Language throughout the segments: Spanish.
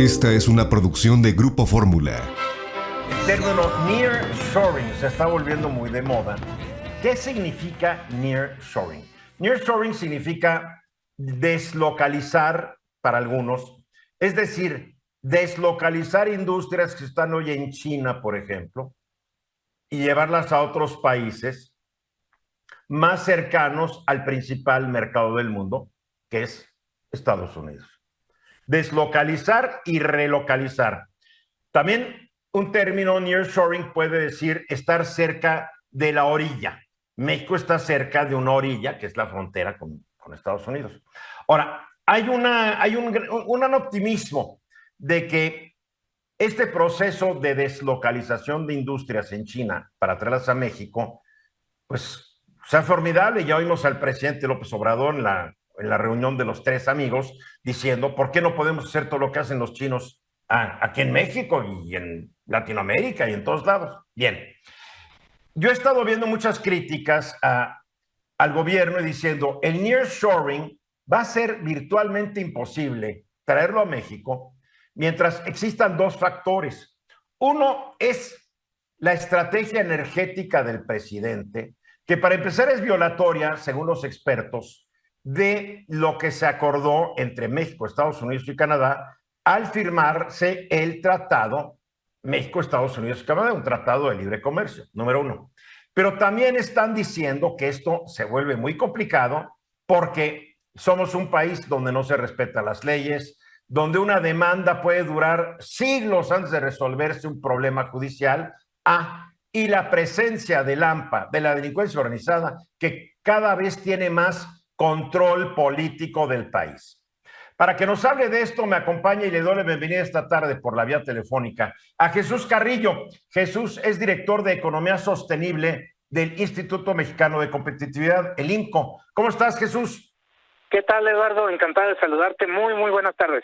Esta es una producción de Grupo Fórmula. El término nearshoring se está volviendo muy de moda. ¿Qué significa nearshoring? Nearshoring significa deslocalizar para algunos, es decir, deslocalizar industrias que están hoy en China, por ejemplo, y llevarlas a otros países más cercanos al principal mercado del mundo, que es Estados Unidos. Deslocalizar y relocalizar. También un término nearshoring puede decir estar cerca de la orilla. México está cerca de una orilla, que es la frontera con Estados Unidos. Ahora, hay un optimismo de que este proceso de deslocalización de industrias en China para traerlas a México, pues sea formidable. Ya oímos al presidente López Obrador en la reunión de los tres amigos diciendo, ¿por qué no podemos hacer todo lo que hacen los chinos aquí en México y en Latinoamérica y en todos lados? Bien, yo he estado viendo muchas críticas al gobierno y diciendo, el nearshoring va a ser virtualmente imposible traerlo a México mientras existan dos factores. Uno es la estrategia energética del presidente, que para empezar es violatoria, según los expertos, de lo que se acordó entre México, Estados Unidos y Canadá al firmarse el tratado México, Estados Unidos y Canadá, un tratado de libre comercio, número uno. Pero también están diciendo que esto se vuelve muy complicado porque somos un país donde no se respetan las leyes, donde una demanda puede durar siglos antes de resolverse un problema judicial, y la presencia del AMPA, de la delincuencia organizada, que cada vez tiene más control político del país. Para que nos hable de esto, me acompaña y le doy la bienvenida esta tarde por la vía telefónica a Jesús Carrillo. Jesús es director de Economía Sostenible del Instituto Mexicano de Competitividad, el IMCO. ¿Cómo estás, Jesús? ¿Qué tal, Eduardo? Encantado de saludarte. Muy buenas tardes.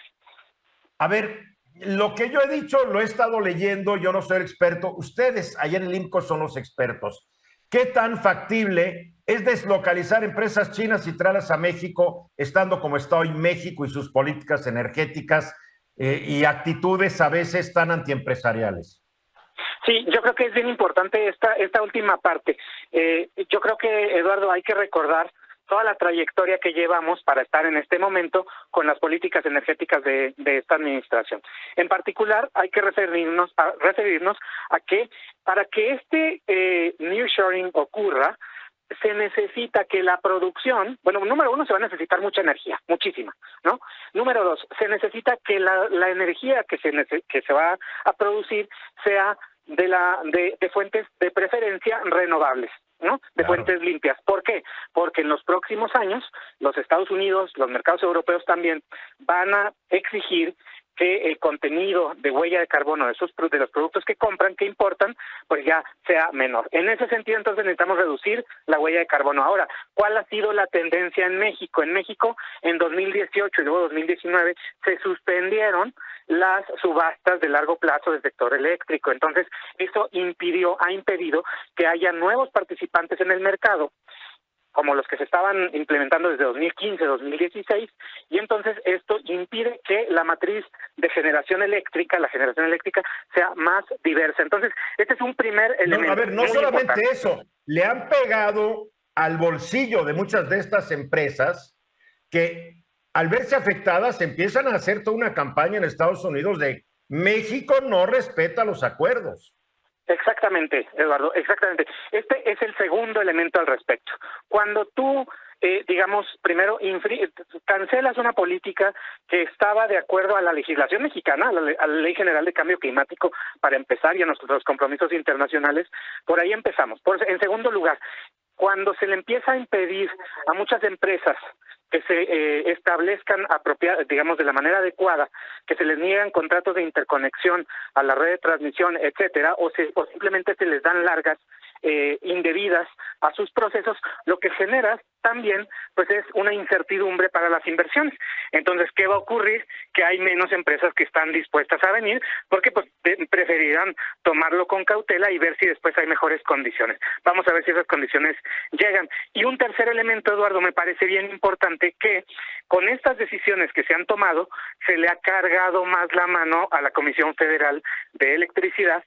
A ver, lo que yo he dicho lo he estado leyendo, yo no soy el experto. Ustedes allá en el IMCO son los expertos. ¿Qué tan factible es deslocalizar empresas chinas y traerlas a México, estando como está hoy México y sus políticas energéticas y actitudes a veces tan antiempresariales? Sí, yo creo que es bien importante esta última parte. Yo creo que, Eduardo, hay que recordar toda la trayectoria que llevamos para estar en este momento con las políticas energéticas de esta administración. En particular, hay que referirnos a que para que este nearshoring ocurra, se necesita que la producción, bueno, número uno, se va a necesitar mucha energía, muchísima, ¿no? Número dos, se necesita que la energía que se va a producir sea de fuentes de preferencia renovables, ¿no? De Claro. fuentes limpias. ¿Por qué? Porque en los próximos años los Estados Unidos, los mercados europeos también van a exigir que el contenido de huella de carbono de los productos que compran, que importan, pues ya sea menor. En ese sentido, entonces, necesitamos reducir la huella de carbono. Ahora, ¿cuál ha sido la tendencia en México? En México, en 2018 y luego 2019, se suspendieron las subastas de largo plazo del sector eléctrico. Entonces, eso ha impedido que haya nuevos participantes en el mercado, como los que se estaban implementando desde 2015, 2016, y entonces esto impide que la matriz de la generación eléctrica, sea más diversa. Entonces, este es un primer elemento. No, a ver, no solamente importante. Eso, le han pegado al bolsillo de muchas de estas empresas que al verse afectadas empiezan a hacer toda una campaña en Estados Unidos de México no respeta los acuerdos. Exactamente, Eduardo, exactamente. Este es el segundo elemento al respecto. Cuando tú, primero cancelas una política que estaba de acuerdo a la legislación mexicana, a la Ley General de Cambio Climático, para empezar, y a nuestros compromisos internacionales, por ahí empezamos. En segundo lugar, cuando se le empieza a impedir a muchas empresas que se establezcan de la manera adecuada, que se les niegan contratos de interconexión a la red de transmisión, etcétera, o simplemente se les dan largas indebidas a sus procesos, lo que genera también pues es una incertidumbre para las inversiones. Entonces, ¿qué va a ocurrir? Que hay menos empresas que están dispuestas a venir porque pues preferirán tomarlo con cautela y ver si después hay mejores condiciones. Vamos a ver si esas condiciones llegan. Y un tercer elemento, Eduardo, me parece bien importante que con estas decisiones que se han tomado se le ha cargado más la mano a la Comisión Federal de Electricidad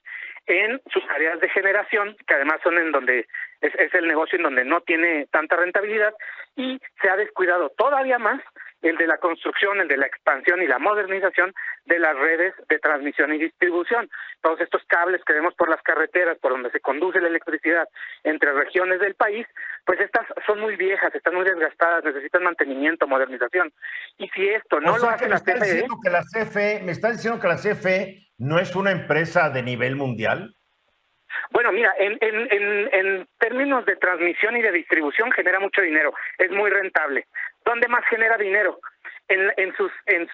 en sus áreas de generación, que además son en donde es el negocio en donde no tiene tanta rentabilidad, y se ha descuidado todavía más el de la construcción, el de la expansión y la modernización de las redes de transmisión y distribución. Todos estos cables que vemos por las carreteras, por donde se conduce la electricidad entre regiones del país, pues estas son muy viejas, están muy desgastadas, necesitan mantenimiento, modernización. Y si esto no lo hace la CFE... ¿Me está diciendo que la CFE no es una empresa de nivel mundial? Bueno, mira, en términos de transmisión y de distribución genera mucho dinero, es muy rentable. ¿Dónde más genera dinero? En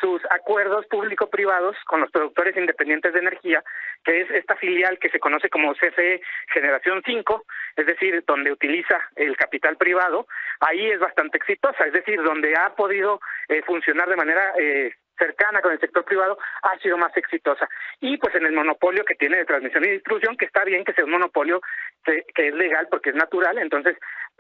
sus acuerdos público-privados con los productores independientes de energía, que es esta filial que se conoce como CFE Generación 5, es decir, donde utiliza el capital privado, ahí es bastante exitosa, es decir, donde ha podido funcionar de manera cercana con el sector privado, ha sido más exitosa. Y pues en el monopolio que tiene de transmisión y distribución, que está bien que sea un monopolio que es legal porque es natural, entonces,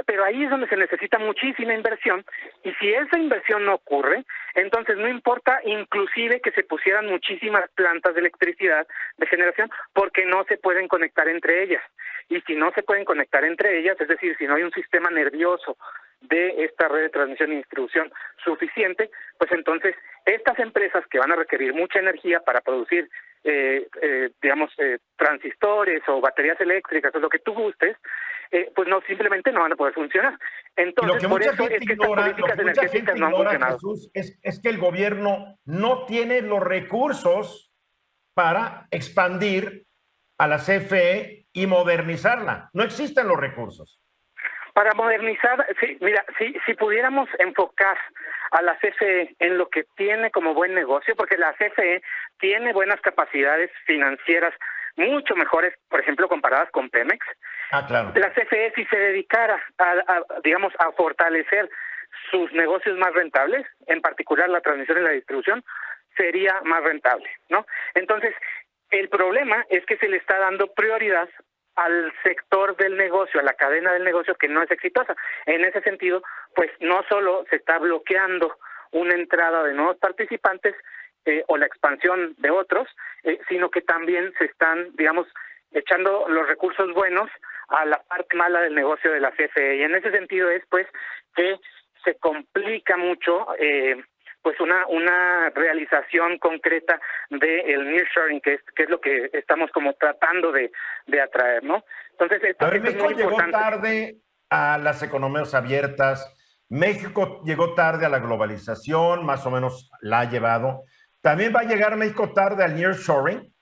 pero ahí es donde se necesita muchísima inversión, y si esa inversión no ocurre, entonces no importa inclusive que se pusieran muchísimas plantas de electricidad de generación, porque no se pueden conectar entre ellas. Y si no se pueden conectar entre ellas, es decir, si no hay un sistema nervioso de esta red de transmisión y distribución suficiente, pues entonces estas empresas que van a requerir mucha energía para producir, transistores o baterías eléctricas o lo que tú gustes, pues no, simplemente no van a poder funcionar. Entonces, por eso es que estas políticas energéticas no han funcionado. Jesús, es que el gobierno no tiene los recursos para expandir a la CFE y modernizarla. No existen los recursos. Para modernizar, sí, mira, si pudiéramos enfocar a la CFE en lo que tiene como buen negocio, porque la CFE tiene buenas capacidades financieras, mucho mejores, por ejemplo, comparadas con Pemex. Claro. La CFE, si se dedicara a fortalecer sus negocios más rentables, en particular la transmisión y la distribución, sería más rentable, ¿no? Entonces, el problema es que se le está dando prioridad al sector del negocio, a la cadena del negocio que no es exitosa. En ese sentido, pues no solo se está bloqueando una entrada de nuevos participantes o la expansión de otros, sino que también se están, echando los recursos buenos a la parte mala del negocio de la CFE. Y en ese sentido es, pues, que se complica mucho pues una realización concreta del nearshoring, que es lo que estamos como tratando de atraer, ¿no? Entonces, esto es México llegó tarde a las economías abiertas, México llegó tarde a la globalización, más o menos la ha llevado. ¿También va a llegar México tarde al nearshoring?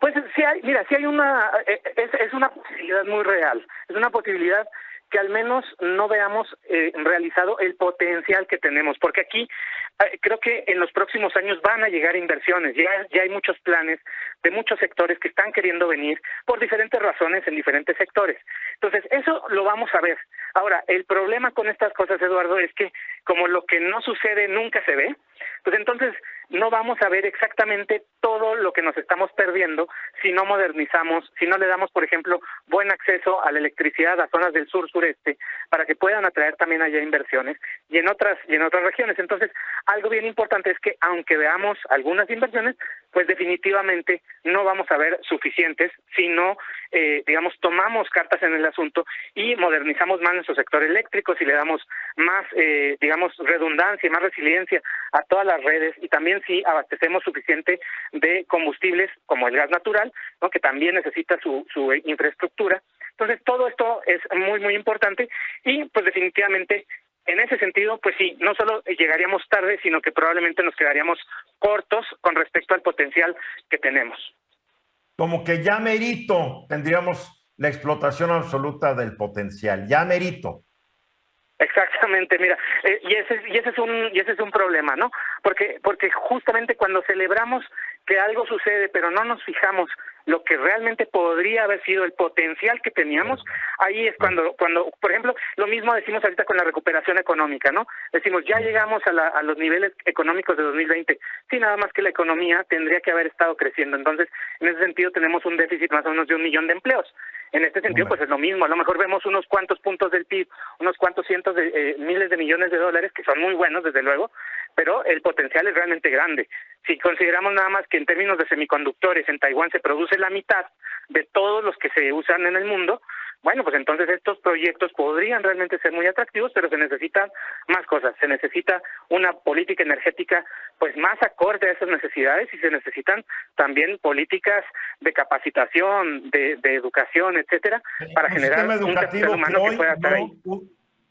Pues sí hay una, es una posibilidad muy real, es una posibilidad que al menos no veamos realizado el potencial que tenemos, porque aquí creo que en los próximos años van a llegar inversiones, ya hay muchos planes de muchos sectores que están queriendo venir por diferentes razones en diferentes sectores. Entonces, eso lo vamos a ver. Ahora, el problema con estas cosas, Eduardo, es que como lo que no sucede nunca se ve, pues entonces no vamos a ver exactamente todo lo que nos estamos perdiendo si no modernizamos, si no le damos, por ejemplo, buen acceso a la electricidad a zonas del sur-sureste para que puedan atraer también allá inversiones y en otras regiones. Entonces, algo bien importante es que aunque veamos algunas inversiones, pues definitivamente no vamos a ver suficientes si no, tomamos cartas en el asunto y modernizamos más nuestro sector eléctrico, si le damos más, redundancia y más resiliencia a todas las redes, y también si abastecemos suficiente de combustibles como el gas natural, ¿no?, que también necesita su infraestructura. Entonces, todo esto es muy, muy importante y, pues, definitivamente, en ese sentido, pues sí, no solo llegaríamos tarde, sino que probablemente nos quedaríamos cortos con respecto al potencial que tenemos. Como que ya merito tendríamos la explotación absoluta del potencial, ya merito. Exactamente, mira, y ese es un problema, ¿no? Porque justamente cuando celebramos que algo sucede, pero no nos fijamos lo que realmente podría haber sido el potencial que teníamos, ahí es cuando, por ejemplo, lo mismo decimos ahorita con la recuperación económica, ¿no? Decimos, ya llegamos a los niveles económicos de 2020, sí, nada más que la economía tendría que haber estado creciendo, entonces, en ese sentido tenemos un déficit más o menos de 1 millón de empleos. En este sentido, pues es lo mismo, a lo mejor vemos unos cuantos puntos del PIB, unos cuantos cientos de miles de millones de dólares, que son muy buenos, desde luego, pero el potencial es realmente grande. Si consideramos nada más que en términos de semiconductores en Taiwán se produce la mitad de todos los que se usan en el mundo, bueno, pues entonces estos proyectos podrían realmente ser muy atractivos, pero se necesitan más cosas. Se necesita una política energética pues más acorde a esas necesidades y se necesitan también políticas de capacitación, de educación, etcétera, para generar un capital humano que pueda estar ahí.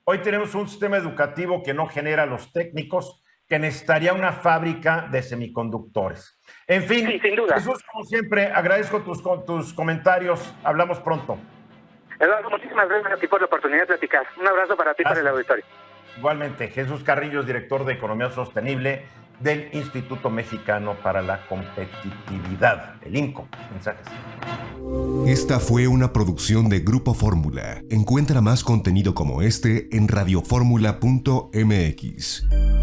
Hoy tenemos un sistema educativo que no genera los técnicos, que necesitaría una fábrica de semiconductores. En fin, sí, sin duda. Jesús, como siempre, agradezco tus comentarios. Hablamos pronto. Eduardo, muchísimas gracias a ti por la oportunidad de platicar. Un abrazo para ti, para el auditorio. Igualmente, Jesús Carrillo es director de Economía Sostenible del Instituto Mexicano para la Competitividad, el IMCO. Mensajes. Esta fue una producción de Grupo Fórmula. Encuentra más contenido como este en radioformula.mx.